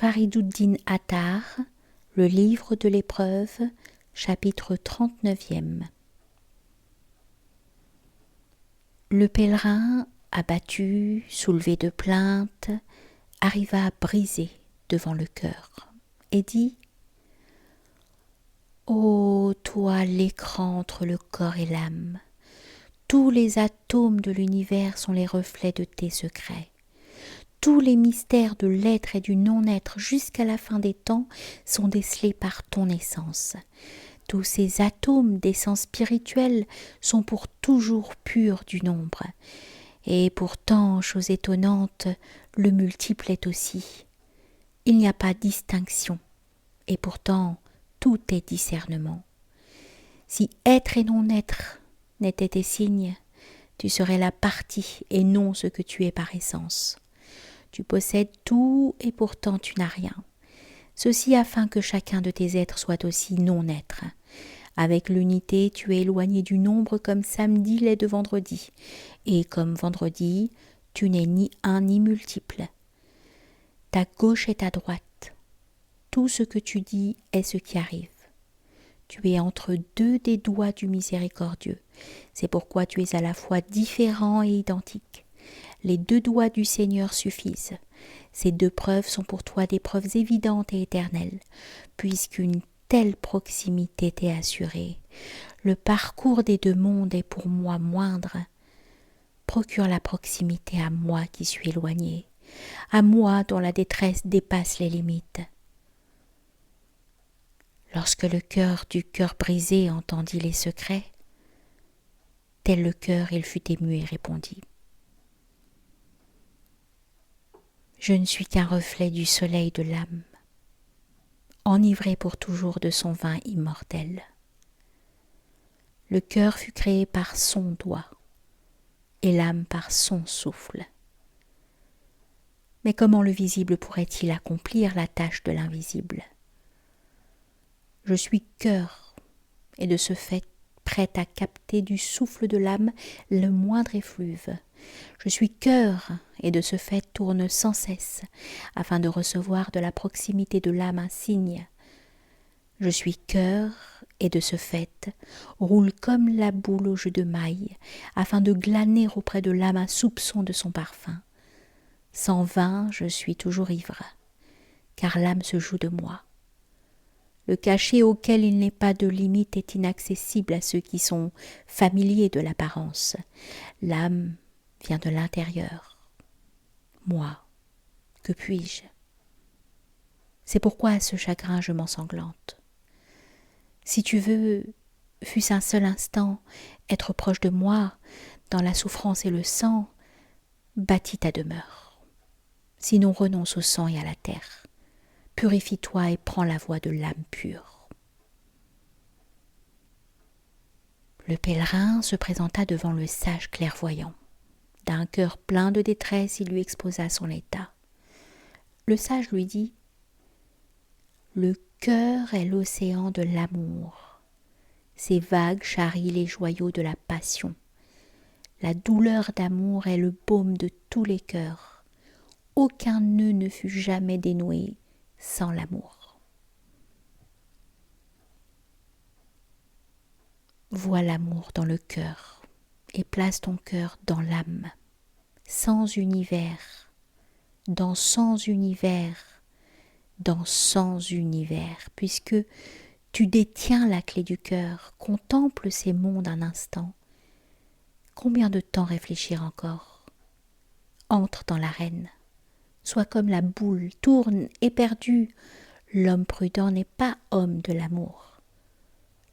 Fariduddin Attar, le livre de l'épreuve, chapitre 39e. Le pèlerin, abattu, soulevé de plaintes, arriva brisé devant le cœur et dit : « Ô toi l'écran entre le corps et l'âme, tous les atomes de l'univers sont les reflets de tes secrets. Tous les mystères de l'être et du non-être jusqu'à la fin des temps sont décelés par ton essence. Tous ces atomes d'essence spirituelle sont pour toujours purs du nombre. Et pourtant, chose étonnante, le multiple est aussi. Il n'y a pas distinction, et pourtant tout est discernement. Si être et non-être n'étaient tes signes, tu serais la partie et non ce que tu es par essence. Tu possèdes tout et pourtant tu n'as rien. Ceci afin que chacun de tes êtres soit aussi non-être. Avec l'unité, tu es éloigné du nombre comme samedi l'est de vendredi. Et comme vendredi, tu n'es ni un ni multiple. Ta gauche est ta droite. Tout ce que tu dis est ce qui arrive. Tu es entre deux des doigts du miséricordieux. C'est pourquoi tu es à la fois différent et identique. Les deux doigts du Seigneur suffisent. Ces deux preuves sont pour toi des preuves évidentes et éternelles, puisqu'une telle proximité t'est assurée. Le parcours des deux mondes est pour moi moindre. Procure la proximité à moi qui suis éloigné, à moi dont la détresse dépasse les limites. Lorsque le cœur du cœur brisé entendit les secrets, tel le cœur il fut ému et répondit : je ne suis qu'un reflet du soleil de l'âme, enivré pour toujours de son vin immortel. Le cœur fut créé par son doigt, et l'âme par son souffle. Mais comment le visible pourrait-il accomplir la tâche de l'invisible ? Je suis cœur, et de ce fait prêt à capter du souffle de l'âme le moindre effluve. Je suis cœur, et de ce fait tourne sans cesse, afin de recevoir de la proximité de l'âme un signe. Je suis cœur, et de ce fait roule comme la boule au jeu de mailles, afin de glaner auprès de l'âme un soupçon de son parfum. Sans vin, je suis toujours ivre, car l'âme se joue de moi. Le cachet auquel il n'est pas de limite est inaccessible à ceux qui sont familiers de l'apparence. L'âme vient de l'intérieur. Moi, que puis-je ? C'est pourquoi à ce chagrin je m'ensanglante. Si tu veux, fût-ce un seul instant, être proche de moi, dans la souffrance et le sang, bâtis ta demeure. Sinon renonce au sang et à la terre. Purifie-toi et prends la voie de l'âme pure. Le pèlerin se présenta devant le sage clairvoyant. D'un cœur plein de détresse, il lui exposa son état. Le sage lui dit : « Le cœur est l'océan de l'amour. Ses vagues charrient les joyaux de la passion. La douleur d'amour est le baume de tous les cœurs. Aucun nœud ne fut jamais dénoué sans l'amour. » Vois l'amour dans le cœur et place ton cœur dans l'âme. Sans univers, dans sans univers, dans sans univers, puisque tu détiens la clé du cœur, contemple ces mondes un instant. Combien de temps réfléchir encore ? Entre dans l'arène, sois comme la boule, tourne éperdu. L'homme prudent n'est pas homme de l'amour.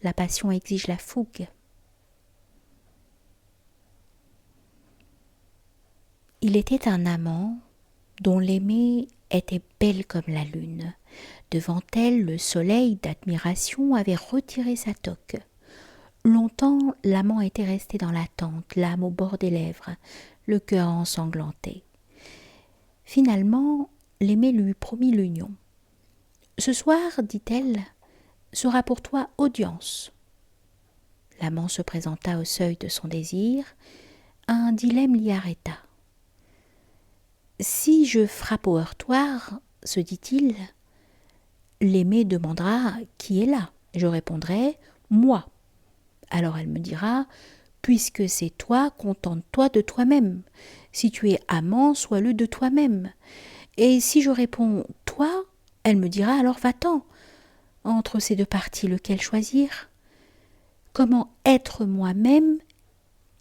La passion exige la fougue. Il était un amant dont l'aimée était belle comme la lune. Devant elle, le soleil d'admiration avait retiré sa toque. Longtemps, l'amant était resté dans l'attente, l'âme au bord des lèvres, le cœur ensanglanté. Finalement, l'aimée lui promit l'union. « Ce soir, dit-elle, sera pour toi audience. » L'amant se présenta au seuil de son désir. Un dilemme l'y arrêta. « Si je frappe au heurtoir, se dit-il, l'aimé demandera qui est là. Je répondrai moi. Alors elle me dira puisque c'est toi, contente-toi de toi-même. Si tu es amant, sois-le de toi-même. Et si je réponds toi, elle me dira alors va-t'en. Entre ces deux parties, lequel choisir? Comment être moi-même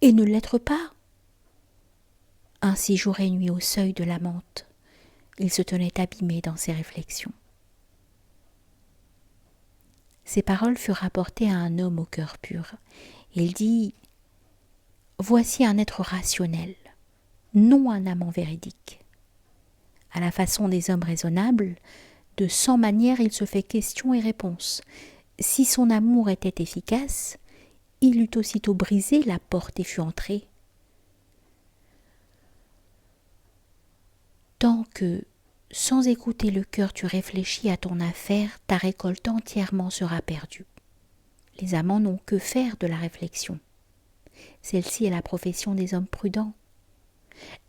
et ne l'être pas? Ainsi jour et nuit au seuil de la menthe, il se tenait abîmé dans ses réflexions. Ces paroles furent rapportées à un homme au cœur pur. Il dit « Voici un être rationnel, non un amant véridique. À la façon des hommes raisonnables, de 100 manières il se fait question et réponse. Si son amour était efficace, il eût aussitôt brisé la porte et fût entré. Tant que, sans écouter le cœur, tu réfléchis à ton affaire, ta récolte entièrement sera perdue. Les amants n'ont que faire de la réflexion. Celle-ci est la profession des hommes prudents.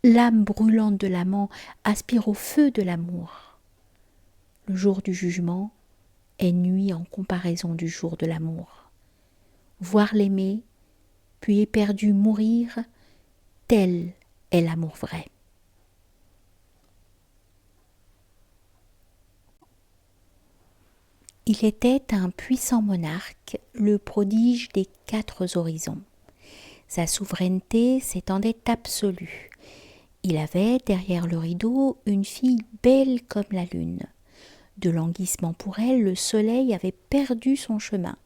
L'âme brûlante de l'amant aspire au feu de l'amour. Le jour du jugement est nuit en comparaison du jour de l'amour. Voir l'aimer, puis éperdu mourir, tel est l'amour vrai. Il était un puissant monarque, le prodige des 4 horizons. Sa souveraineté s'étendait absolue. Il avait, derrière le rideau, une fille belle comme la lune. De languissement pour elle, le soleil avait perdu son chemin.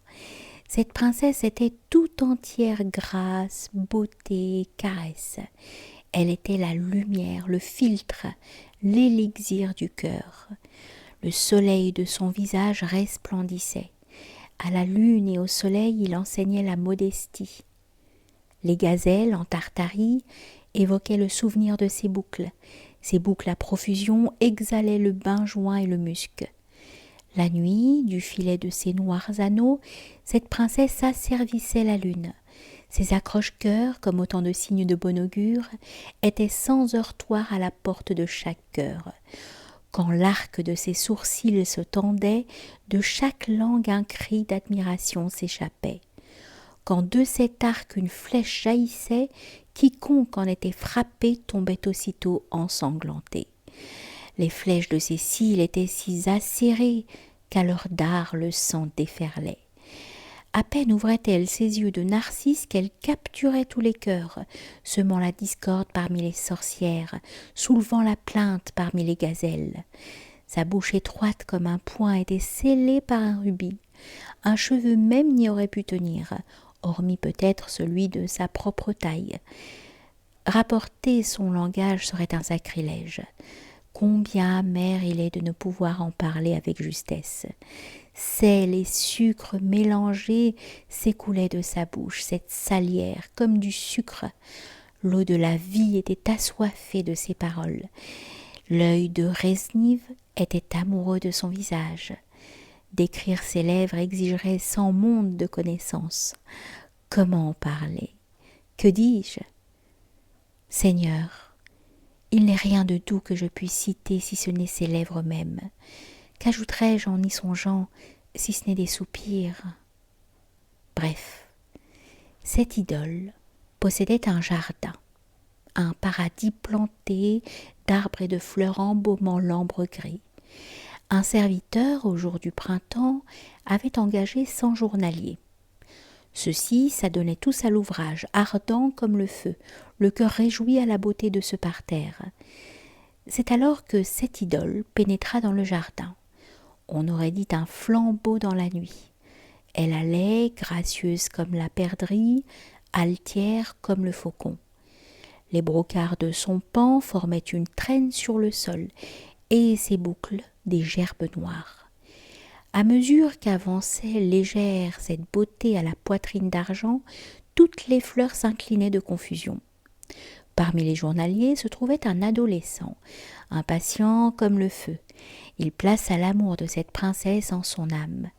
Cette princesse était tout entière grâce, beauté, caresse. Elle était la lumière, le filtre, l'élixir du cœur. Le soleil de son visage resplendissait. À la lune et au soleil, il enseignait la modestie. Les gazelles, en Tartarie, évoquaient le souvenir de ses boucles. Ses boucles à profusion exhalaient le benjoin et le musc. La nuit, du filet de ses noirs anneaux, cette princesse asservissait la lune. Ses accroche-cœurs, comme autant de signes de bon augure, étaient sans heurtoir à la porte de chaque cœur. Quand l'arc de ses sourcils se tendait, de chaque langue un cri d'admiration s'échappait. Quand de cet arc une flèche jaillissait, quiconque en était frappé tombait aussitôt ensanglanté. Les flèches de ses cils étaient si acérées qu'à leur dard le sang déferlait. À peine ouvrait-elle ses yeux de narcisse qu'elle capturait tous les cœurs, semant la discorde parmi les sorcières, soulevant la plainte parmi les gazelles. Sa bouche étroite comme un poing était scellée par un rubis. Un cheveu même n'y aurait pu tenir, hormis peut-être celui de sa propre taille. Rapporter son langage serait un sacrilège. Combien amer il est de ne pouvoir en parler avec justesse. Sel et sucre mélangés s'écoulaient de sa bouche, cette salière comme du sucre. L'eau de la vie était assoiffée de ses paroles. L'œil de Resnive était amoureux de son visage. Décrire ses lèvres exigerait 100 mondes de connaissances. Comment en parler? Que dis-je? Seigneur, il n'est rien de doux que je puisse citer si ce n'est ses lèvres mêmes. Qu'ajouterais-je en y songeant si ce n'est des soupirs? Bref, cette idole possédait un jardin, un paradis planté d'arbres et de fleurs embaumant l'ambre gris. Un serviteur, au jour du printemps, avait engagé 100 journaliers. Ceux-ci s'adonnaient tous à l'ouvrage, ardents comme le feu, le cœur réjoui à la beauté de ce parterre. C'est alors que cette idole pénétra dans le jardin. On aurait dit un flambeau dans la nuit. Elle allait, gracieuse comme la perdrix, altière comme le faucon. Les brocarts de son pan formaient une traîne sur le sol, et ses boucles des gerbes noires. À mesure qu'avançait légère cette beauté à la poitrine d'argent, toutes les fleurs s'inclinaient de confusion. Parmi les journaliers se trouvait un adolescent, impatient comme le feu. Il plaça l'amour de cette princesse en son âme.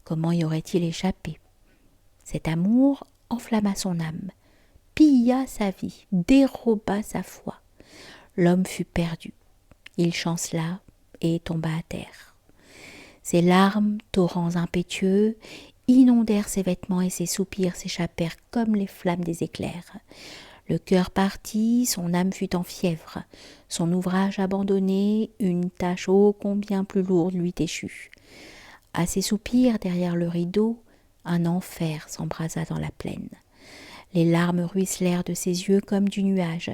Comment y aurait-il échappé? Cet amour enflamma son âme, pilla sa vie, déroba sa foi. L'homme fut perdu. Il chancela et tomba à terre. Ses larmes, torrents impétueux, inondèrent ses vêtements et ses soupirs s'échappèrent comme les flammes des éclairs. Le cœur partit, son âme fut en fièvre, son ouvrage abandonné, une tâche ô combien plus lourde lui échut. À ses soupirs, derrière le rideau, un enfer s'embrasa dans la plaine. Les larmes ruisselèrent de ses yeux comme du nuage,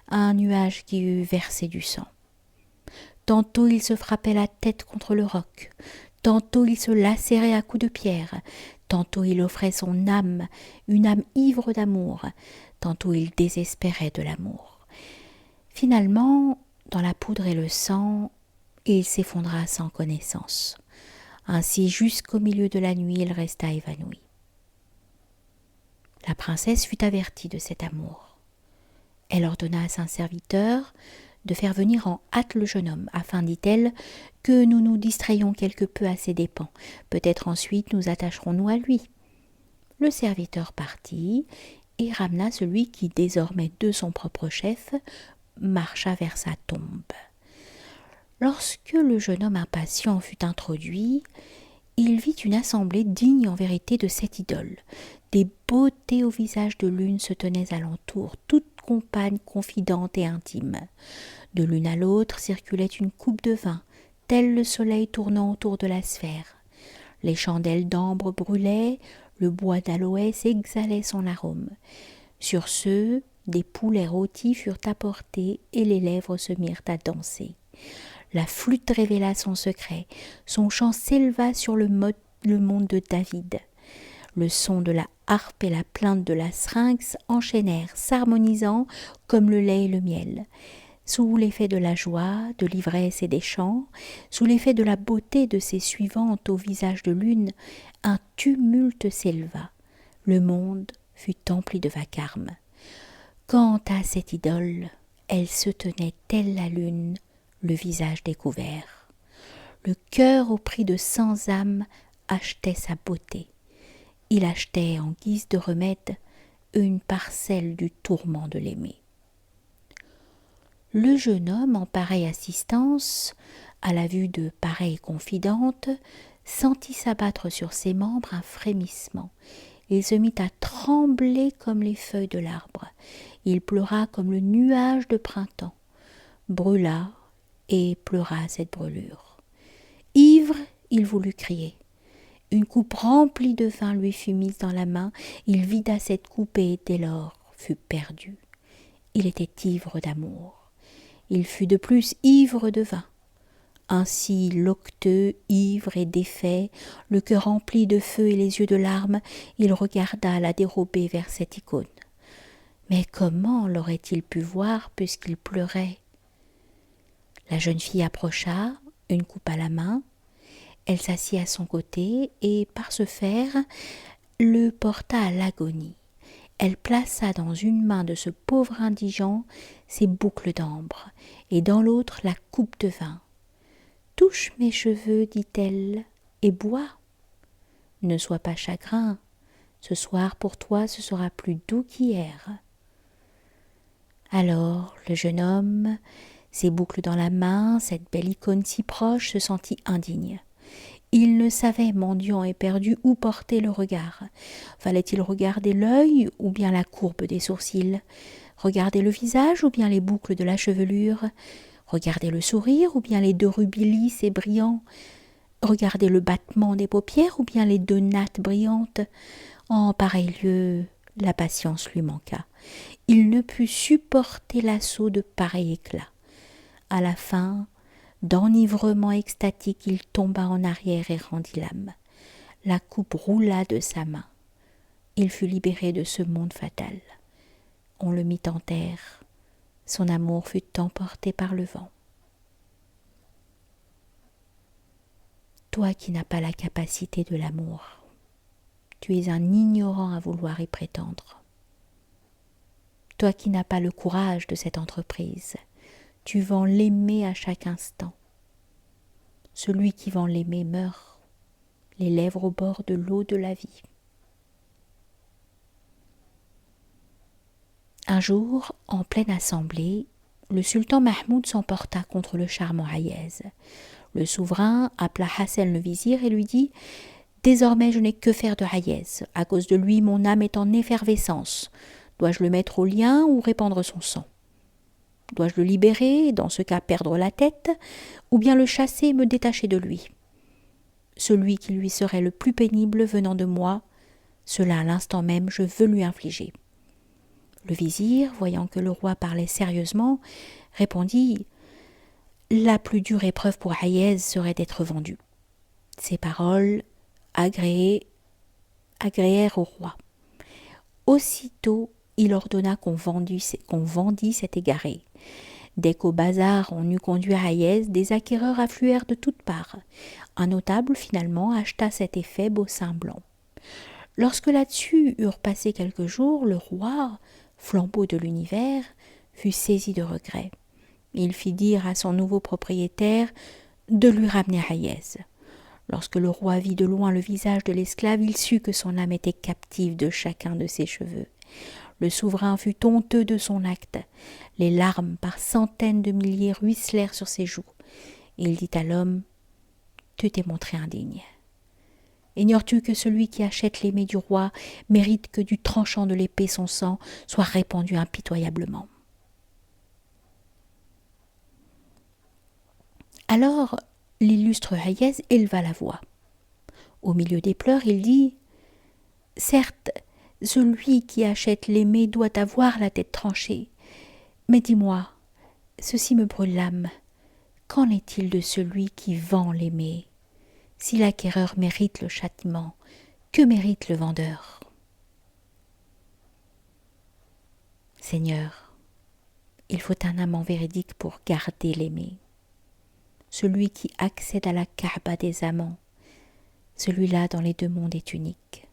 un nuage qui eût versé du sang. Tantôt il se frappait la tête contre le roc, tantôt il se lacérait à coups de pierre, tantôt il offrait son âme, une âme ivre d'amour, tantôt il désespérait de l'amour. Finalement, dans la poudre et le sang, il s'effondra sans connaissance. Ainsi, jusqu'au milieu de la nuit, il resta évanoui. La princesse fut avertie de cet amour. Elle ordonna à son serviteur de faire venir en hâte le jeune homme, afin, dit-elle, que nous nous distrayions quelque peu à ses dépens. Peut-être ensuite nous attacherons-nous à lui. Le serviteur partit et ramena celui qui, désormais de son propre chef, marcha vers sa tombe. Lorsque le jeune homme impatient fut introduit, il vit une assemblée digne en vérité de cette idole. Des beautés au visage de l'une se tenaient alentour, toutes compagnes confidentes et intimes. De l'une à l'autre circulait une coupe de vin, tel le soleil tournant autour de la sphère. Les chandelles d'ambre brûlaient, le bois d'aloès exhalait son arôme. Sur ce, des poulets rôtis furent apportés et les lèvres se mirent à danser. La flûte révéla son secret, son chant s'éleva sur le monde de David. Le son de la harpe et la plainte de la syrinx enchaînèrent, s'harmonisant comme le lait et le miel. Sous l'effet de la joie, de l'ivresse et des chants, sous l'effet de la beauté de ses suivantes au visage de l'une, un tumulte s'éleva. Le monde fut empli de vacarme. Quant à cette idole, elle se tenait telle la lune, le visage découvert. Le cœur au prix de 100 âmes achetait sa beauté. Il achetait en guise de remède une parcelle du tourment de l'aimer. Le jeune homme, en pareille assistance, à la vue de pareille confidente, sentit s'abattre sur ses membres un frémissement. Il se mit à trembler comme les feuilles de l'arbre. Il pleura comme le nuage de printemps, brûla et pleura cette brûlure. Ivre, il voulut crier. Une coupe remplie de vin lui fut mise dans la main. Il vida cette coupe et, dès lors, fut perdu. Il était ivre d'amour. Il fut de plus ivre de vin. Ainsi, locteux, ivre et défait, le cœur rempli de feu et les yeux de larmes, il regarda la dérobée vers cette icône. Mais comment l'aurait-il pu voir puisqu'il pleurait? La jeune fille approcha, une coupe à la main. Elle s'assit à son côté et, par ce faire, le porta à l'agonie. Elle plaça dans une main de ce pauvre indigent ses boucles d'ambre, et dans l'autre la coupe de vin. « Touche mes cheveux, dit-elle, et bois. Ne sois pas chagrin, ce soir pour toi ce sera plus doux qu'hier. » Alors le jeune homme, ses boucles dans la main, cette belle icône si proche, se sentit indigne. Il ne savait, mendiant et perdu, où porter le regard. Fallait-il regarder l'œil ou bien la courbe des sourcils? Regarder le visage ou bien les boucles de la chevelure? Regarder le sourire ou bien les 2 rubis lisses et brillants? Regarder le battement des paupières ou bien les 2 nattes brillantes? En pareil lieu, la patience lui manqua. Il ne put supporter l'assaut de pareil éclat. À la fin, d'enivrement extatique, il tomba en arrière et rendit l'âme. La coupe roula de sa main. Il fut libéré de ce monde fatal. On le mit en terre. Son amour fut emporté par le vent. Toi qui n'as pas la capacité de l'amour, tu es un ignorant à vouloir y prétendre. Toi qui n'as pas le courage de cette entreprise, tu vends l'aimer à chaque instant. Celui qui vend l'aimer meurt, les lèvres au bord de l'eau de la vie. Un jour, en pleine assemblée, Le sultan Mahmoud s'emporta contre le charmant Hayez. Le souverain appela Hassen le vizir et lui dit « Désormais je n'ai que faire de Hayez. À cause de lui, mon âme est en effervescence. Dois-je le mettre au lien ou répandre son sang ? Dois-je le libérer, dans ce cas perdre la tête, ou bien le chasser et me détacher de lui ? Celui qui lui serait le plus pénible venant de moi, cela à l'instant même je veux lui infliger. » Le vizir, voyant que le roi parlait sérieusement, répondit « La plus dure épreuve pour Hayez serait d'être vendu. » Ces paroles agréèrent au roi. Aussitôt, il ordonna qu'on vendît cet égaré. Dès qu'au bazar on eut conduit Hayez, des acquéreurs affluèrent de toutes parts. Un notable, finalement, acheta cet effet beau sein blanc. Lorsque là-dessus eurent passé quelques jours, le roi, flambeau de l'univers, fut saisi de regret. Il fit dire à son nouveau propriétaire de lui ramener Hayez. Lorsque le roi vit de loin le visage de l'esclave, il sut que son âme était captive de chacun de ses cheveux. Le souverain fut honteux de son acte. Les larmes par centaines de milliers ruisselèrent sur ses joues. Il dit à l'homme « Tu t'es montré indigne. Ignores-tu que celui qui achète l'aimé du roi mérite que du tranchant de l'épée son sang soit répandu impitoyablement ?» Alors l'illustre Hayez éleva la voix. Au milieu des pleurs, il dit « Certes, celui qui achète l'aimé doit avoir la tête tranchée. Mais dis-moi, ceci me brûle l'âme. Qu'en est-il de celui qui vend l'aimé ? Si l'acquéreur mérite le châtiment, que mérite le vendeur ? Seigneur, il faut un amant véridique pour garder l'aimé. Celui qui accède à la Kaaba des amants, celui-là dans les deux mondes est unique.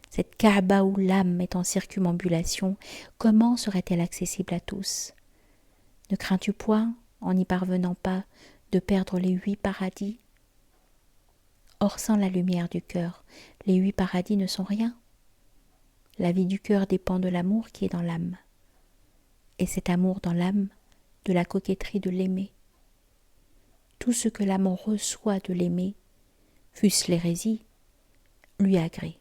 Cette Kaaba où l'âme est en circumambulation, comment serait-elle accessible à tous ? Ne crains-tu point, en n'y parvenant pas, de perdre les 8 paradis ? Or, sans la lumière du cœur, les 8 paradis ne sont rien. La vie du cœur dépend de l'amour qui est dans l'âme. Et cet amour dans l'âme, de la coquetterie de l'aimer. Tout ce que l'amant reçoit de l'aimer, fût-ce l'hérésie, lui agrée.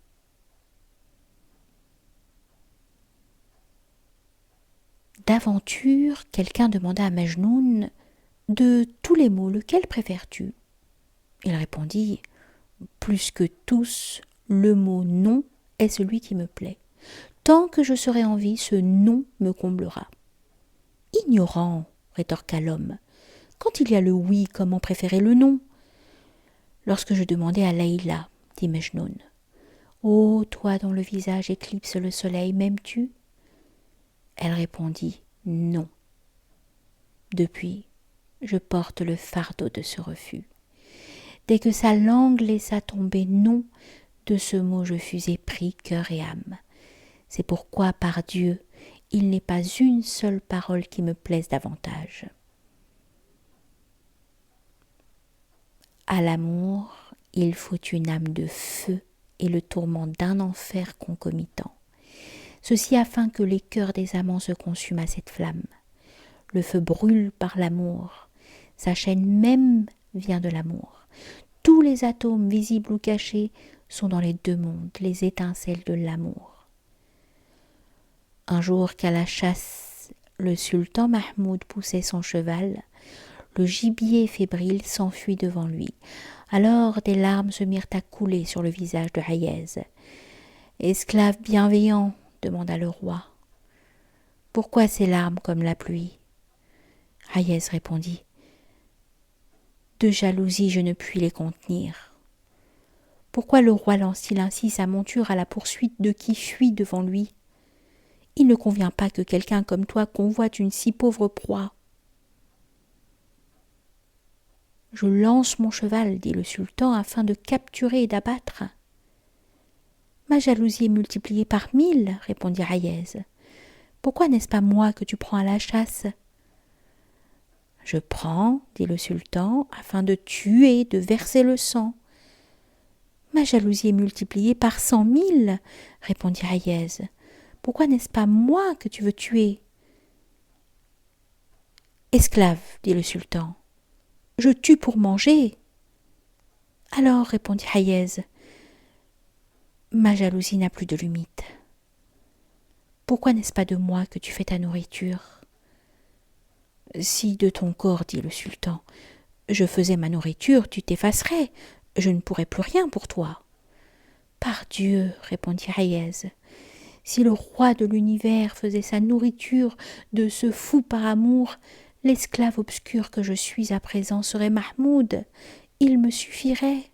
D'aventure, quelqu'un demanda à Majnoun « De tous les mots, lequel préfères-tu » Il répondit « Plus que tous, le mot « non » est celui qui me plaît. Tant que je serai en vie, ce « non » me comblera. »« Ignorant, » rétorqua l'homme, « quand il y a le « oui », comment préférer le « non » ? Lorsque je demandais à Laïla, dit Majnoun, « Ô toi dont le visage éclipse le soleil, m'aimes-tu » Elle répondit « Non ». Depuis, je porte le fardeau de ce refus. Dès que sa langue laissa tomber « non », de ce mot je fus épris cœur et âme. C'est pourquoi, par Dieu, il n'est pas une seule parole qui me plaise davantage. À l'amour, il faut une âme de feu et le tourment d'un enfer concomitant. Ceci afin que les cœurs des amants se consument à cette flamme. Le feu brûle par l'amour, sa chaîne même vient de l'amour. Tous les atomes, visibles ou cachés, sont dans les deux mondes, les étincelles de l'amour. Un jour qu'à la chasse, le sultan Mahmoud poussait son cheval, le gibier fébrile s'enfuit devant lui. Alors des larmes se mirent à couler sur le visage de Hayez. « Esclave bienveillant, demanda le roi. « Pourquoi ces larmes comme la pluie ?» Hayez répondit. « De jalousie je ne puis les contenir. Pourquoi le roi lance-t-il ainsi sa monture à la poursuite de qui fuit devant lui ? Il ne convient pas que quelqu'un comme toi convoite une si pauvre proie. » « Je lance mon cheval, dit le sultan, afin de capturer et d'abattre. »« Ma jalousie est multipliée par 1000, répondit Hayez. « Pourquoi n'est-ce pas moi que tu prends à la chasse ?»« Je prends, dit le sultan, afin de tuer, de verser le sang. »« Ma jalousie est multipliée par 100 000, répondit Hayez. « Pourquoi n'est-ce pas moi que tu veux tuer ?»« Esclave, dit le sultan, je tue pour manger. Alors, répondit Hayez, ma jalousie n'a plus de limite. Pourquoi n'est-ce pas de moi que tu fais ta nourriture? Si de ton corps, dit le sultan, je faisais ma nourriture, tu t'effacerais, je ne pourrais plus rien pour toi. Par Dieu, répondit Hayez, si le roi de l'univers faisait sa nourriture de ce fou par amour, l'esclave obscur que je suis à présent serait Mahmoud, il me suffirait.